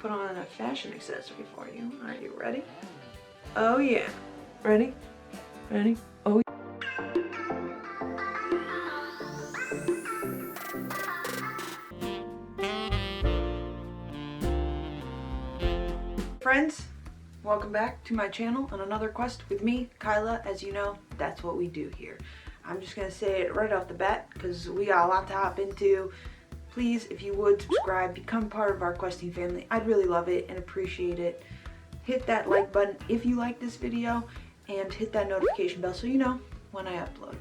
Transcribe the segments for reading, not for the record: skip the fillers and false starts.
put on a fashion accessory for you. Are you ready? Oh yeah. Ready? Ready? Oh yeah. Friends, welcome back to my channel on another quest with me, Kyla. As you know, that's what we do here. I'm just gonna say it right off the bat because we got a lot to hop into. Please, if you would, subscribe, become part of our questing family. I'd really love it and appreciate it. Hit that like button if you like this video and hit that notification bell so you know when I upload.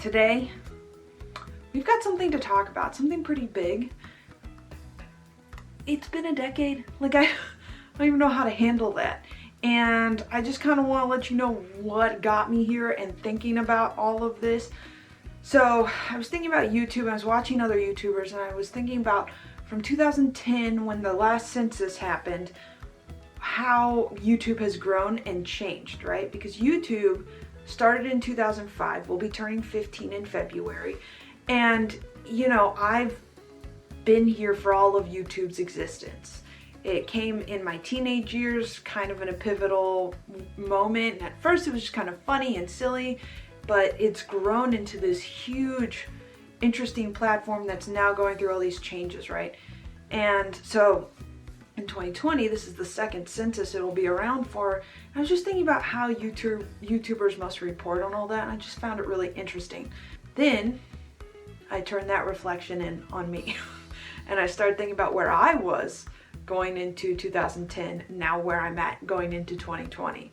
Today, we've got something to talk about, something pretty big. It's been a decade. Like, I don't even know how to handle that. And I just kind of want to let you know what got me here and thinking about all of this. So I was thinking about YouTube. I was watching other YouTubers and I was thinking about from 2010 when the last census happened, how YouTube has grown and changed, right? Because YouTube started in 2005. We'll be turning 15 in February. And, you know, I've been here for all of YouTube's existence. It came in my teenage years, kind of in a pivotal moment. And at first it was just kind of funny and silly, but it's grown into this huge, interesting platform that's now going through all these changes, right? And so in 2020, this is the second census it'll be around for. I was just thinking about how YouTubers must report on all that, and I just found it really interesting. Then I turned that reflection in on me, and I started thinking about where I was going into 2010, now where I'm at going into 2020.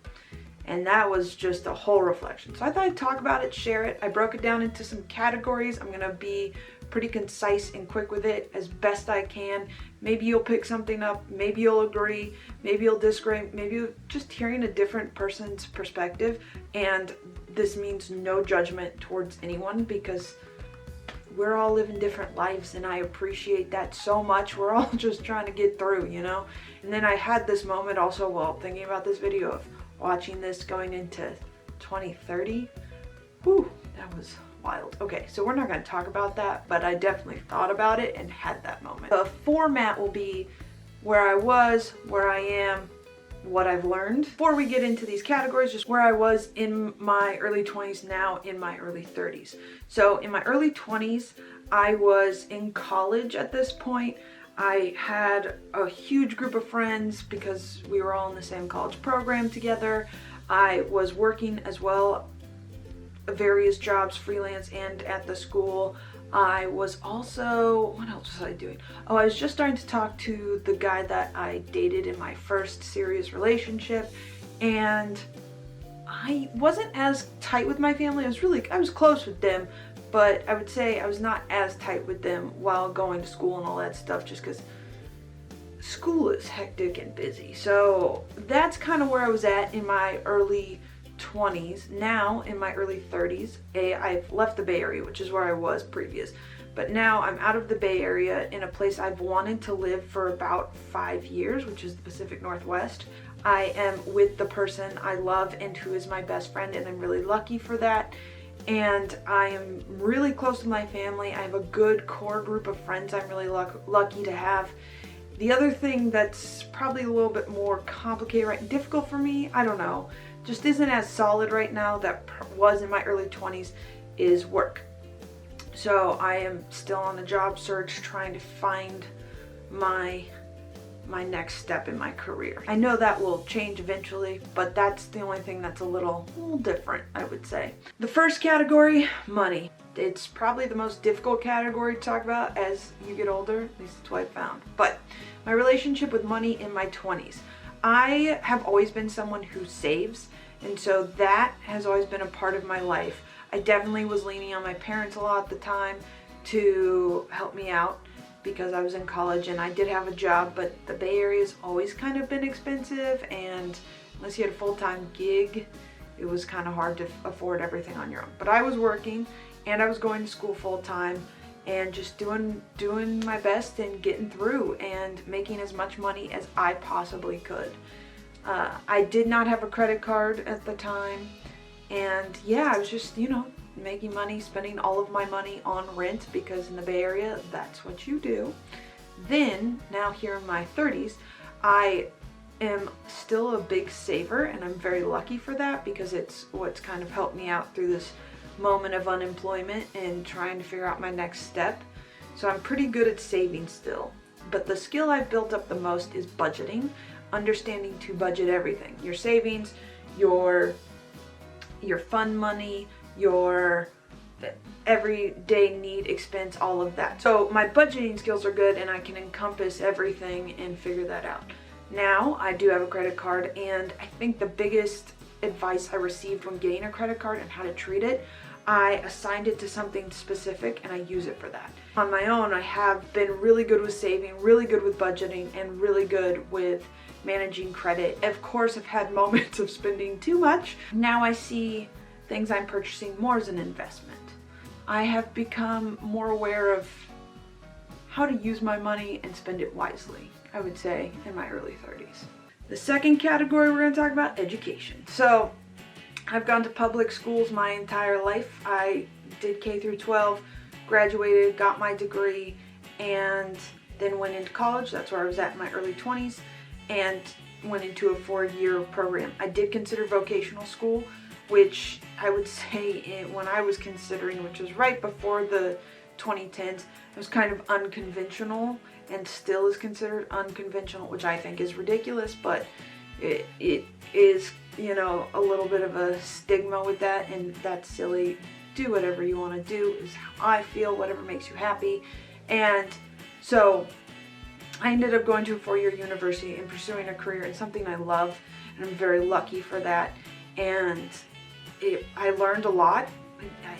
And that was just a whole reflection. So I thought I'd talk about it, share it. I broke it down into some categories. I'm gonna be pretty concise and quick with it as best I can. Maybe you'll pick something up, maybe you'll agree, maybe you'll disagree, maybe you're just hearing a different person's perspective. And this means no judgment towards anyone because we're all living different lives and I appreciate that so much. We're all just trying to get through, you know? And then I had this moment also while thinking about this video of watching this going into 2030. Whew, that was wild. Okay, so we're not going to talk about that, but I definitely thought about it and had that moment. The format will be where I was, where I am, what I've learned. Before we get into these categories, just where I was in my early 20s, now in my early 30s. So in my early 20s, I was in college at this point. I had a huge group of friends because we were all in the same college program together. I was working as well, various jobs, freelance and at the school. I was also, what else was I doing? Oh, I was just starting to talk to the guy that I dated in my first serious relationship, and I wasn't as tight with my family. I was close with them, but I would say I was not as tight with them while going to school and all that stuff, just because school is hectic and busy. So that's kind of where I was at in my early 20s. Now in my early 30s, I've left the Bay Area, which is where I was previous, but now I'm out of the Bay Area in a place I've wanted to live for about 5 years, which is the Pacific Northwest. I am with the person I love and who is my best friend, and I'm really lucky for that. And I am really close to my family. I have a good core group of friends I'm really lucky to have. The other thing that's probably a little bit more complicated, difficult for me, I don't know, just isn't as solid right now that was in my early 20s, is work. So I am still on a job search trying to find my next step in my career. I know that will change eventually, but that's the only thing that's a little different, I would say. The first category, money. It's probably the most difficult category to talk about as you get older, at least that's what I found. But my relationship with money in my 20s. I have always been someone who saves, and so that has always been a part of my life. I definitely was leaning on my parents a lot at the time to help me out because I was in college and I did have a job, but the Bay Area's always kind of been expensive, and unless you had a full-time gig, it was kind of hard to afford everything on your own. But I was working and I was going to school full-time and just doing my best and getting through and making as much money as I possibly could. I did not have a credit card at the time, and yeah, I was just, you know, making money, spending all of my money on rent because in the Bay Area, that's what you do. Then, now here in my 30s, I am still a big saver, and I'm very lucky for that because it's what's kind of helped me out through this moment of unemployment and trying to figure out my next step. So I'm pretty good at saving still. But the skill I've built up the most is budgeting, understanding to budget everything. Your savings, your fun money, your everyday need expense, all of that. So my budgeting skills are good and I can encompass everything and figure that out. Now I do have a credit card, and I think the biggest advice I received when getting a credit card and how to treat it, I assigned it to something specific and I use it for that. On my own, I have been really good with saving, really good with budgeting, and really good with managing credit. Of course, I've had moments of spending too much. Now I see things I'm purchasing more as an investment. I have become more aware of how to use my money and spend it wisely, I would say, in my early 30s. The second category we're going to talk about, education. So I've gone to public schools my entire life. I did K through 12, graduated, got my degree, and then went into college. That's where I was at in my early 20s, and went into a 4-year program. I did consider vocational school, which I would say when I was considering, which was right before the 2010s, it was kind of unconventional and still is considered unconventional, which I think is ridiculous, but it is, you know, a little bit of a stigma with that, and that's silly. Do whatever you want to do, is how I feel, whatever makes you happy. And so I ended up going to a 4-year university and pursuing a career in something I love, and I'm very lucky for that. And I learned a lot.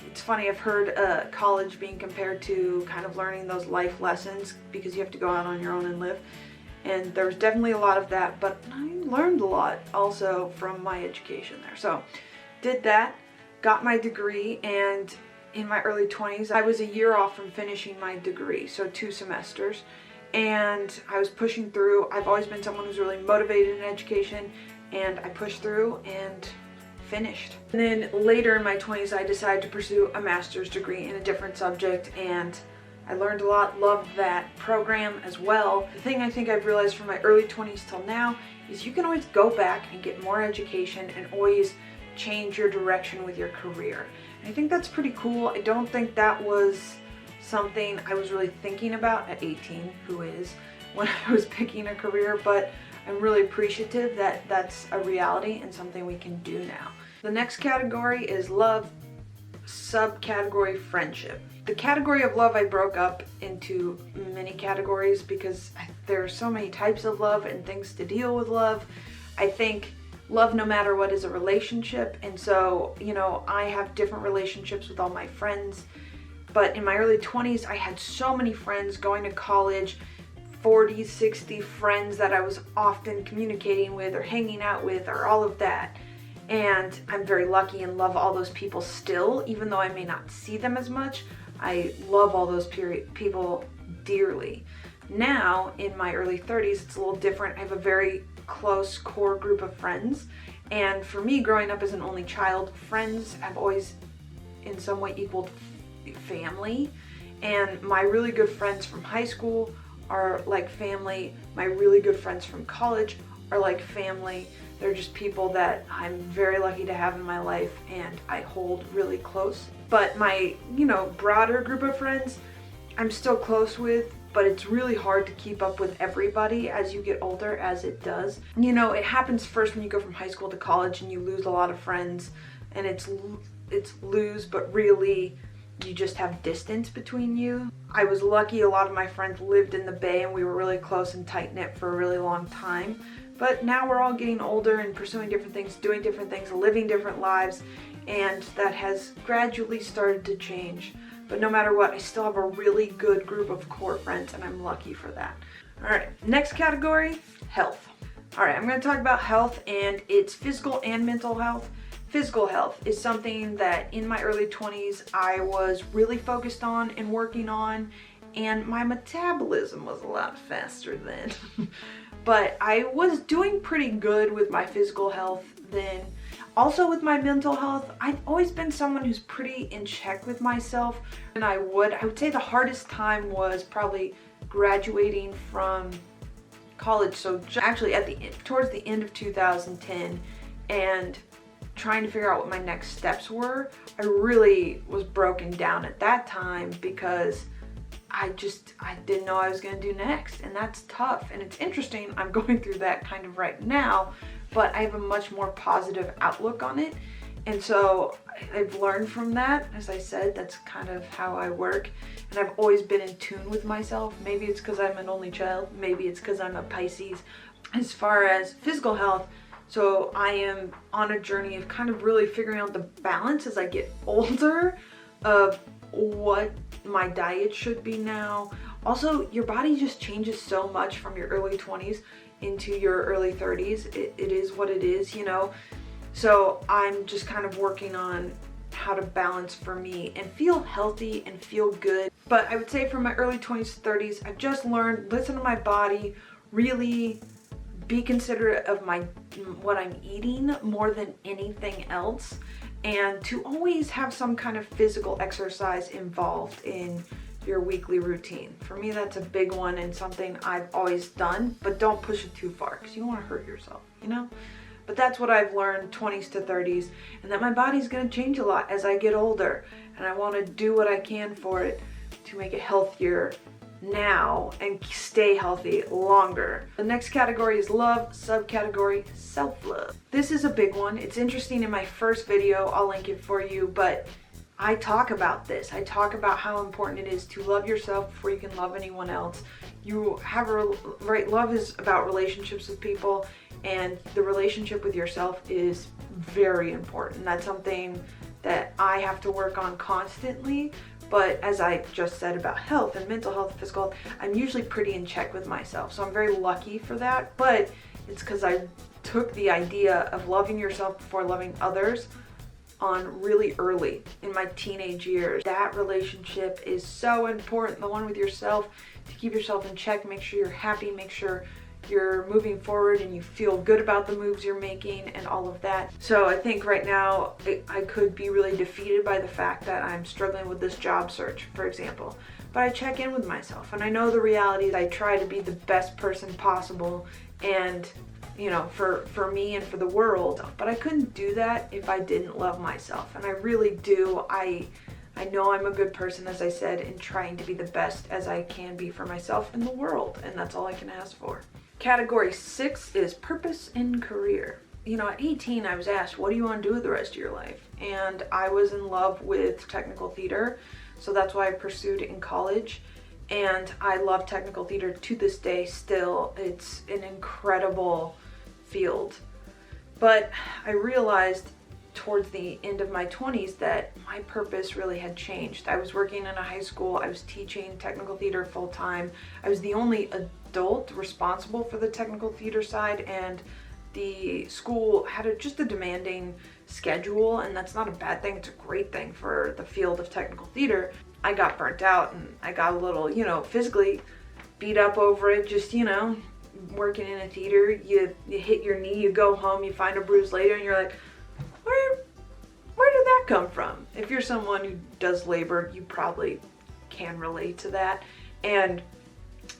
It's funny, I've heard college being compared to kind of learning those life lessons because you have to go out on your own and live. And there was definitely a lot of that, but I learned a lot also from my education there. So did that, got my degree, and in my early 20s, I was a year off from finishing my degree, so 2 semesters. And I was pushing through. I've always been someone who's really motivated in education, and I pushed through and finished. And then later in my 20s, I decided to pursue a master's degree in a different subject, and I learned a lot, loved that program as well. The thing I think I've realized from my early 20s till now is you can always go back and get more education and always change your direction with your career. And I think that's pretty cool. I don't think that was something I was really thinking about at 18, who is, when I was picking a career, but I'm really appreciative that that's a reality and something we can do now. The next category is love, subcategory friendship. The category of love I broke up into many categories because there are so many types of love and things to deal with love. I think love, no matter what, is a relationship, and so, you know, I have different relationships with all my friends. But in my early 20s, I had so many friends going to college, 40, 60 friends that I was often communicating with or hanging out with or all of that. And I'm very lucky and love all those people still, even though I may not see them as much. I love all those people dearly. Now, in my early 30s, it's a little different. I have a very close core group of friends. And for me, growing up as an only child, friends have always in some way equaled family. And my really good friends from high school are like family. My really good friends from college are like family. They're just people that I'm very lucky to have in my life and I hold really close. But my, you know, broader group of friends, I'm still close with, but it's really hard to keep up with everybody as you get older, as it does. You know, it happens first when you go from high school to college and you lose a lot of friends, and it's lose, but really you just have distance between you. I was lucky a lot of my friends lived in the Bay and we were really close and tight-knit for a really long time. But now we're all getting older and pursuing different things, doing different things, living different lives, and that has gradually started to change. But no matter what, I still have a really good group of core friends, and I'm lucky for that. All right, next category, health. All right, I'm going to talk about health, and it's physical and mental health. Physical health is something that in my early 20s I was really focused on and working on, and my metabolism was a lot faster then. But I was doing pretty good with my physical health then. Also with my mental health, I've always been someone who's pretty in check with myself, and I would say the hardest time was probably graduating from college, so actually towards the end of 2010, and trying to figure out what my next steps were. I really was broken down at that time because I didn't know what I was going to do next, and that's tough. And it's interesting, I'm going through that kind of right now, but I have a much more positive outlook on it. And so I've learned from that. As I said, that's kind of how I work, and I've always been in tune with myself. Maybe it's because I'm an only child, maybe it's because I'm a Pisces. As far as physical health, so I am on a journey of kind of really figuring out the balance as I get older of what my diet should be now. Also, your body just changes so much from your early 20s into your early 30s. It is what it is, you know. So I'm just kind of working on how to balance for me and feel healthy and feel good. But I would say from my early 20s to 30s, I've just learned, listen to my body, really be considerate of what I'm eating more than anything else, and to always have some kind of physical exercise involved in your weekly routine. For me, that's a big one and something I've always done, but don't push it too far because you don't want to hurt yourself, you know? But that's what I've learned 20s to 30s, and that my body's going to change a lot as I get older, and I want to do what I can for it to make it healthier now and stay healthy longer. The next category is love, subcategory self-love. This is a big one. It's interesting. In my first video, I'll link it for you, but I talk about this. I talk about how important it is to love yourself before you can love anyone else. Love is about relationships with people, and the relationship with yourself is very important. That's something that I have to work on constantly. But as I just said about health and mental health, physical health, I'm usually pretty in check with myself. So I'm very lucky for that. But it's because I took the idea of loving yourself before loving others on really early in my teenage years. That relationship is so important, the one with yourself, to keep yourself in check, make sure you're happy, make sure you're moving forward and you feel good about the moves you're making and all of that. So I think right now I could be really defeated by the fact that I'm struggling with this job search, for example. But I check in with myself, and I know the reality is I try to be the best person possible, and you know, for me and for the world. But I couldn't do that if I didn't love myself, and I really do. I know I'm a good person, as I said, in trying to be the best as I can be for myself and the world, and that's all I can ask for. Category 6 is purpose and career. You know, at 18, I was asked, what do you want to do with the rest of your life? And I was in love with technical theater, so that's why I pursued it in college. And I love technical theater to this day still. It's an incredible field. But I realized towards the end of my 20s that my purpose really had changed. I was working in a high school. I was teaching technical theater full time. I was the only adult responsible for the technical theater side, and the school had just a demanding schedule, and that's not a bad thing. It's a great thing for the field of technical theater. I got burnt out, and I got a little, you know, physically beat up over it. Just, you know, working in a theater, you hit your knee, you go home, you find a bruise later, and you're like, where did that come from? If you're someone who does labor, you probably can relate to that. And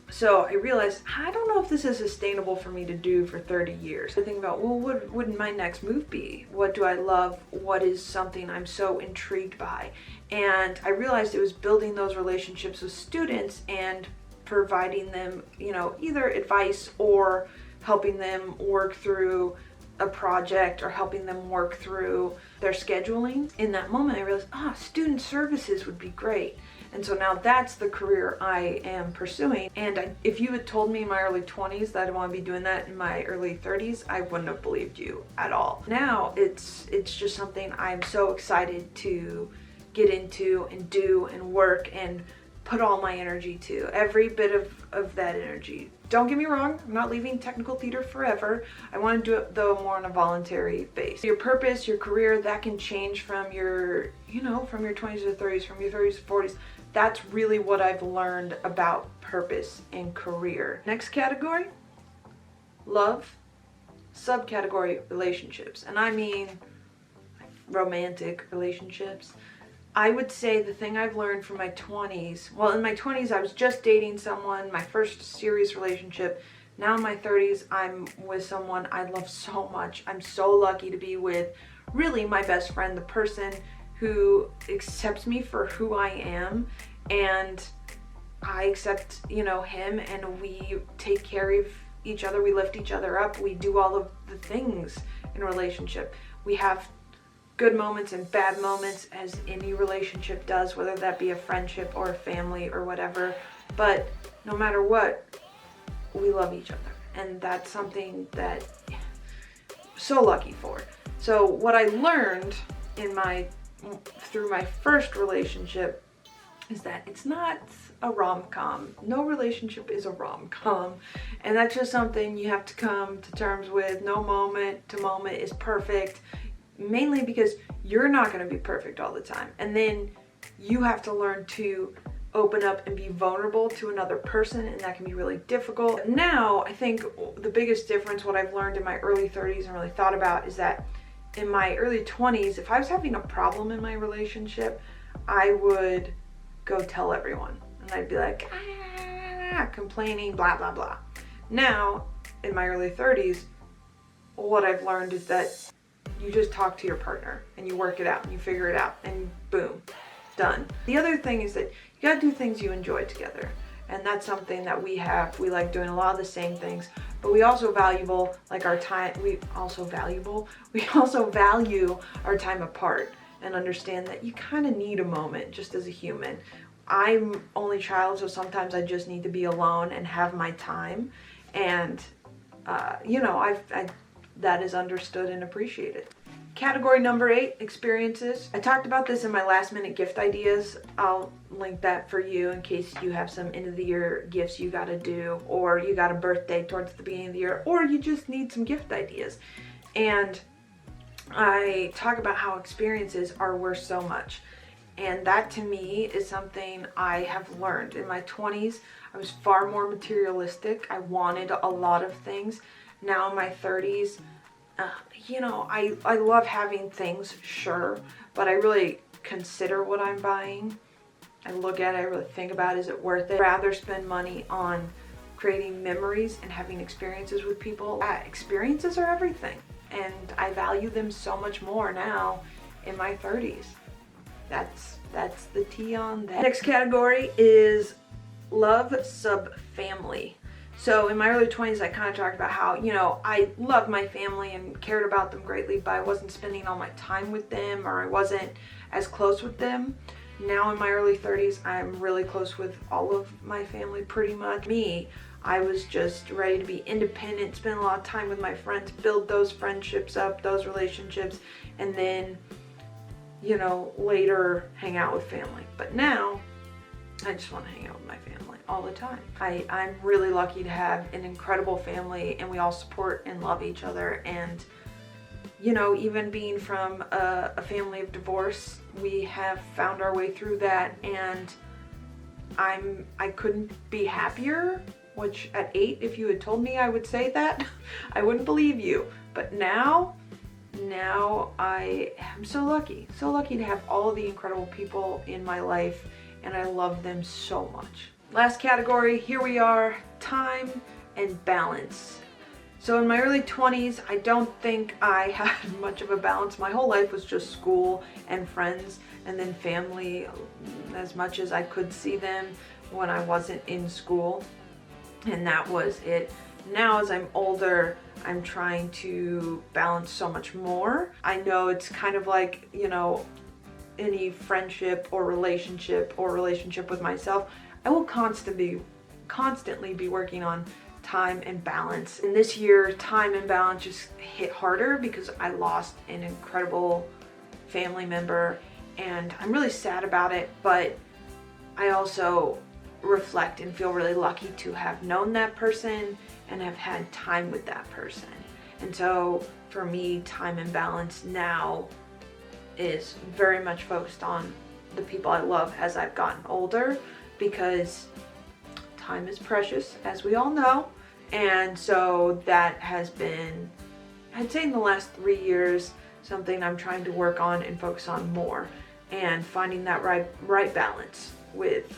so I realized, I don't know if this is sustainable for me to do for 30 years. I think about, well, what would my next move be? What do I love? What is something I'm so intrigued by? And I realized it was building those relationships with students and providing them, you know, either advice or helping them work through a project or helping them work through their scheduling. In that moment, I realized, student services would be great. And so now that's the career I am pursuing. And if you had told me in my early 20s that I want to be doing that in my early 30s, I wouldn't have believed you at all. Now it's just something I'm so excited to get into and do and work and put all my energy to. Every bit of that energy. Don't get me wrong, I'm not leaving technical theater forever. I want to do it though more on a voluntary base. Your purpose, your career, that can change from your, you know, from your 20s to 30s, from your 30s to 40s. That's really what I've learned about purpose and career. Next category, love. Subcategory, relationships. And I mean romantic relationships. I would say the thing I've learned from my 20s, well, in my 20s I was just dating someone, my first serious relationship, Now in my 30s, I'm with someone I love so much. I'm so lucky to be with really my best friend, the person who accepts me for who I am, and I accept, you know, him, and we take care of each other. We lift each other up. We do all of the things in a relationship. We have good moments and bad moments, as any relationship does, whether that be a friendship or a family or whatever. But no matter what, we love each other. And that's something that I'm so lucky for. So what I learned through my first relationship is that it's not a rom-com. No relationship is a rom-com. And that's just something you have to come to terms with. No moment to moment is perfect, mainly because you're not going to be perfect all the time. And then you have to learn to open up and be vulnerable to another person, and that can be really difficult. Now, I think the biggest difference, what I've learned in my early 30s and really thought about, is that in my early 20s, if I was having a problem in my relationship, I would go tell everyone. And I'd be like, complaining, blah, blah, blah. Now, in my early 30s, what I've learned is that you just talk to your partner and you work it out and you figure it out, and boom, done. The other thing is that you gotta do things you enjoy together. And that's something that we have. We like doing a lot of the same things, but we also value our time. We also value our time apart, and understand that you kind of need a moment just as a human. I'm only child, so sometimes I just need to be alone and have my time. And, you know, that is understood and appreciated. Category number 8, experiences. I talked about this in my last minute gift ideas. I'll link that for you in case you have some end of the year gifts you gotta do, or you got a birthday towards the beginning of the year, or you just need some gift ideas. And I talk about how experiences are worth so much. And that to me is something I have learned. In my 20s, I was far more materialistic. I wanted a lot of things. Now in my 30s, you know, I love having things, sure, but I really consider what I'm buying. I look at it, I really think about, is it worth it? I'd rather spend money on creating memories and having experiences with people. Experiences are everything, and I value them so much more now in my 30s. That's the tea on that. Next category is love sub family. So in my early 20s, I kind of talked about how, you know, I loved my family and cared about them greatly, but I wasn't spending all my time with them, or I wasn't as close with them. Now in my early 30s, I'm really close with all of my family, pretty much. I was just ready to be independent, spend a lot of time with my friends, build those friendships up, those relationships, and then, you know, later hang out with family. But now, I just want to hang out with my family all the time. I'm really lucky to have an incredible family, and we all support and love each other. And, you know, even being from a family of divorce, we have found our way through that, and I couldn't be happier, which at 8, if you had told me I would say that, I wouldn't believe you. But now I am so lucky to have all of the incredible people in my life, and I love them so much. Last category, here we are, time and balance. So in my early 20s, I don't think I had much of a balance. My whole life was just school and friends, and then family as much as I could see them when I wasn't in school, and that was it. Now as I'm older, I'm trying to balance so much more. I know it's kind of like, you know, any friendship or relationship with myself, I will constantly be working on time and balance. And this year, time and balance just hit harder because I lost an incredible family member, and I'm really sad about it, but I also reflect and feel really lucky to have known that person and have had time with that person. And so for me, time and balance now is very much focused on the people I love as I've gotten older, because time is precious, as we all know. And so that has been, I'd say in the last 3 years, something I'm trying to work on and focus on more, and finding that right balance with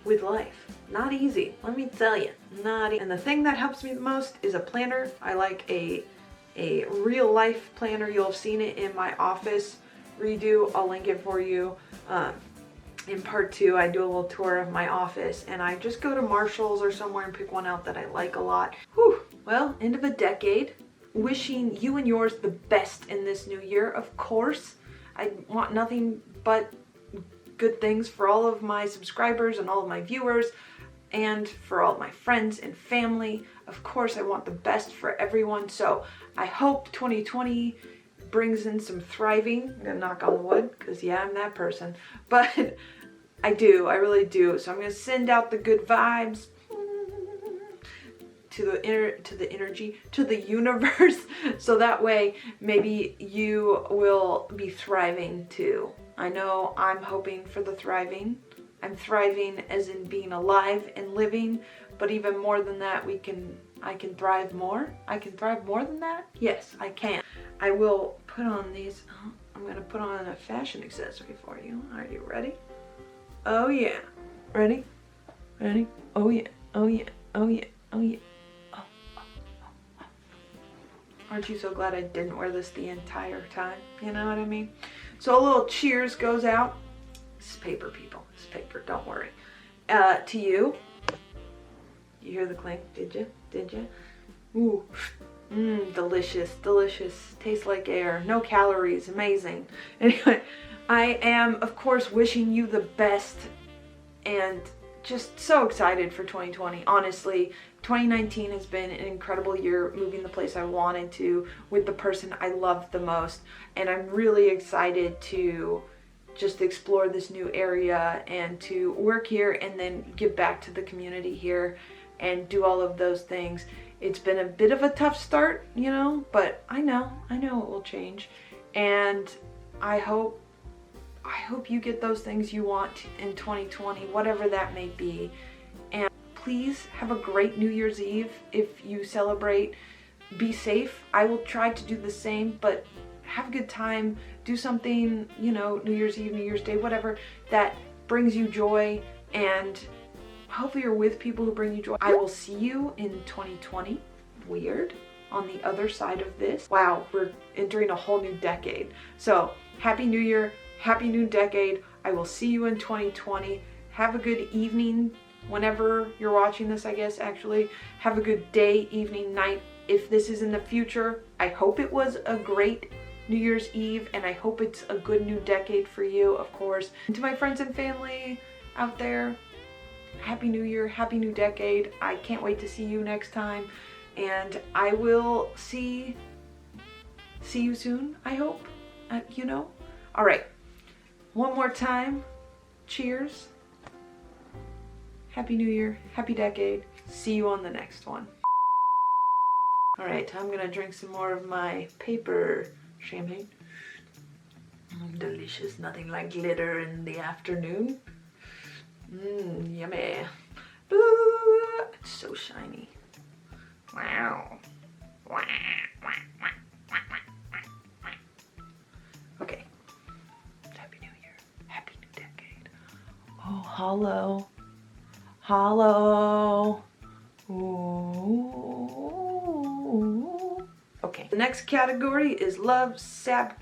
with life. Not easy, let me tell you, not easy. And the thing that helps me the most is a planner. I like a real life planner. You'll have seen it in my office redo. I'll link it for you. In part 2, I do a little tour of my office, and I just go to Marshall's or somewhere and pick one out that I like a lot. Whew. Well, end of a decade. Wishing you and yours the best in this new year, of course. I want nothing but good things for all of my subscribers and all of my viewers, and for all of my friends and family. Of course, I want the best for everyone. So I hope 2020 brings in some thriving. I'm gonna knock on the wood, because yeah, I'm that person. But I do, I really do. So I'm gonna send out the good vibes to the energy, to the universe, so that way maybe you will be thriving too. I know I'm hoping for the thriving. I'm thriving as in being alive and living, but even more than that, I can thrive more. I can thrive more than that? Yes, I can. I will put on these, I'm gonna put on a fashion accessory for you. Are you ready? Oh yeah. Ready? Ready? Oh yeah, oh yeah, oh yeah, oh yeah. Oh, oh, oh, oh. Aren't you so glad I didn't wear this the entire time? You know what I mean? So a little cheers goes out. This is paper, people. This is paper, don't worry. To you. You hear the clink? Did you? Did you? Ooh. Delicious, delicious. Tastes like air. No calories. Amazing. Anyway, I am, of course, wishing you the best and just so excited for 2020. Honestly, 2019 has been an incredible year, moving the place I wanted to with the person I loved the most. And I'm really excited to just explore this new area and to work here and then give back to the community here and do all of those things. It's been a bit of a tough start, you know, but I know it will change. And I hope you get those things you want in 2020, whatever that may be. And please have a great New Year's Eve if you celebrate. Be safe. I will try to do the same, but have a good time. Do something, you know, New Year's Eve, New Year's Day, whatever, that brings you joy, and hopefully you're with people who bring you joy. I will see you in 2020. Weird. On the other side of this. Wow, we're entering a whole new decade. So, Happy New Year, Happy New Decade. I will see you in 2020. Have a good evening whenever you're watching this, I guess, actually. Have a good day, evening, night. If this is in the future, I hope it was a great New Year's Eve, and I hope it's a good new decade for you, of course. And to my friends and family out there, Happy New Year, Happy New Decade. I can't wait to see you next time, and I will see you soon, I hope, you know. All right, one more time, cheers. Happy New Year, Happy Decade. See you on the next one. All right, I'm gonna drink some more of my paper champagne. Delicious, nothing like glitter in the afternoon. Yummy. Ooh, it's so shiny. Wow. Okay. Happy New Year. Happy New Decade. Oh, hollow. Hollow. Ooh. Okay. The next category is love, sab.